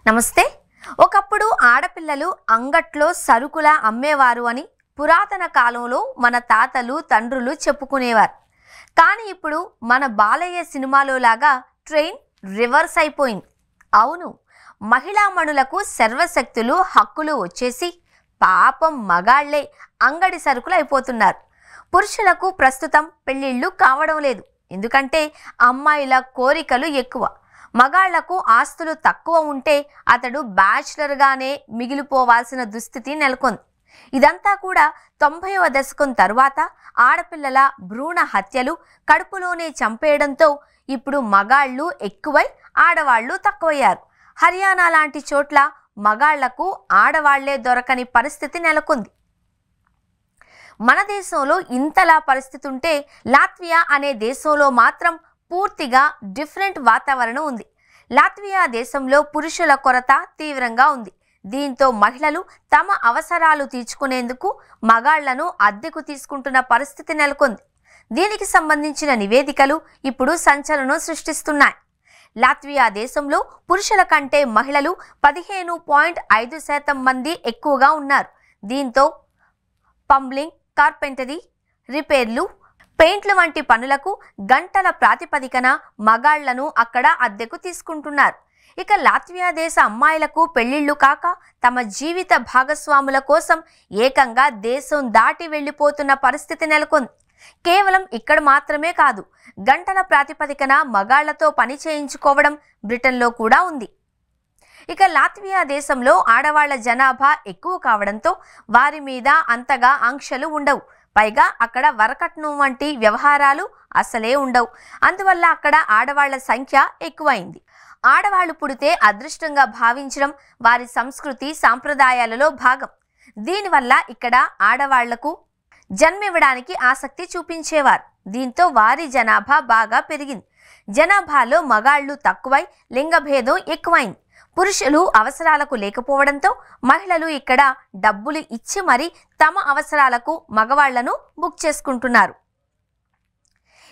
నమస్తే. ఒకప్పుడు ఆడపిల్లలు అంగట్లో సరుకులా అమ్మేవారు అని పురాతన కాలంలో మన తాతలు తండ్రులు చెప్పుకునేవారు. కానీ ఇప్పుడు మన బాలయ్య సినిమాలో లాగా ట్రైన్ రివర్స్ అయిపోయింది. అవును, మహిళామణులకు సర్వశక్తులు హక్కులు వచ్చేసి పాపం మగాళ్లే అంగడి సరుకులు అయిపోతున్నారు. పురుషులకు ప్రస్తుతం పెళ్లిళ్ళు కావడం లేదు. ఎందుకంటే అమ్మాయిల కోరికలు ఎక్కువ. మగాళ్లకు ఆస్తులు తక్కువ ఉంటే అతడు బ్యాచులర్గానే మిగిలిపోవాల్సిన దుస్థితి నెలకొంది. ఇదంతా కూడా 90వ దశకం తరువాత ఆడపిల్లల భ్రూణ హత్యలు, కడుపులోనే చంపేయడంతో ఇప్పుడు మగాళ్ళు ఎక్కువై ఆడవాళ్లు తక్కువయ్యారు. హర్యానా లాంటి చోట్ల మగాళ్లకు ఆడవాళ్లే దొరకని పరిస్థితి నెలకొంది. మన దేశంలో ఇంతలా పరిస్థితి ఉంటే లాత్వియా అనే దేశంలో మాత్రం పూర్తిగా డిఫరెంట్ వాతావరణం ఉంది. లాత్వియా దేశంలో పురుషుల కొరత తీవ్రంగా ఉంది. దీంతో మహిళలు తమ అవసరాలు తీర్చుకునేందుకు మగాళ్లను అద్దెకు తీసుకుంటున్న పరిస్థితి నెలకొంది. దీనికి సంబంధించిన నివేదికలు ఇప్పుడు సంచలనం సృష్టిస్తున్నాయి. లాత్వియా దేశంలో పురుషుల కంటే మహిళలు 15.5% మంది ఎక్కువగా ఉన్నారు. దీంతో పంబ్లింగ్, కార్పెంటరీ, రిపేర్లు, పెయింట్లు వంటి పనులకు గంటల ప్రాతిపదికన మగాళ్లను అక్కడ అద్దెకు తీసుకుంటున్నారు. ఇక లాత్వియా దేశ అమ్మాయిలకు పెళ్లిళ్లు కాక తమ జీవిత భాగస్వాముల కోసం ఏకంగా దేశం దాటి వెళ్లిపోతున్న పరిస్థితి నెలకొంది. కేవలం ఇక్కడ మాత్రమే కాదు, గంటల ప్రాతిపదికన మగాళ్లతో పని చేయించుకోవడం బ్రిటన్లో కూడా ఉంది. ఇక లాత్వియా దేశంలో ఆడవాళ్ల జనాభా ఎక్కువ కావడంతో వారి మీద అంతగా ఆంక్షలు ఉండవు. పైగా అక్కడ వరకట్నం వంటి వ్యవహారాలు అసలే ఉండవు. అందువల్ల అక్కడ ఆడవాళ్ల సంఖ్య ఎక్కువైంది. ఆడవాళ్లు పుడితే అదృష్టంగా భావించడం వారి సంస్కృతి సాంప్రదాయాలలో భాగం. దీనివల్ల ఇక్కడ ఆడవాళ్లకు జన్మివ్వడానికి ఆసక్తి చూపించేవారు. దీంతో వారి జనాభా బాగా పెరిగింది. జనాభాలో మగాళ్లు తక్కువై లింగభేదం ఎక్కువైంది. పురుషులు అవసరాలకు లేకపోవడంతో మహిళలు ఇక్కడ డబ్బులు ఇచ్చి మరీ తమ అవసరాలకు మగవాళ్లను బుక్ చేసుకుంటున్నారు.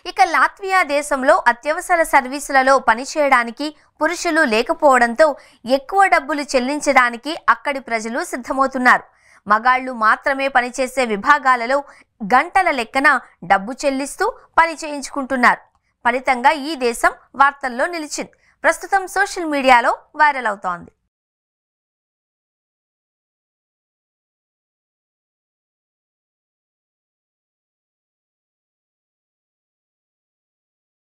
ఇక లాత్వియా దేశంలో అత్యవసర సర్వీసులలో పనిచేయడానికి పురుషులు లేకపోవడంతో ఎక్కువ డబ్బులు చెల్లించడానికి అక్కడి ప్రజలు సిద్ధమవుతున్నారు. మగాళ్లు మాత్రమే పనిచేసే విభాగాలలో గంటల లెక్కన డబ్బు చెల్లిస్తూ పని చేయించుకుంటున్నారు. ఫలితంగా ఈ దేశం వార్తల్లో నిలిచింది. ప్రస్తుతం సోషల్ మీడియాలో వైరల్ అవుతోంది.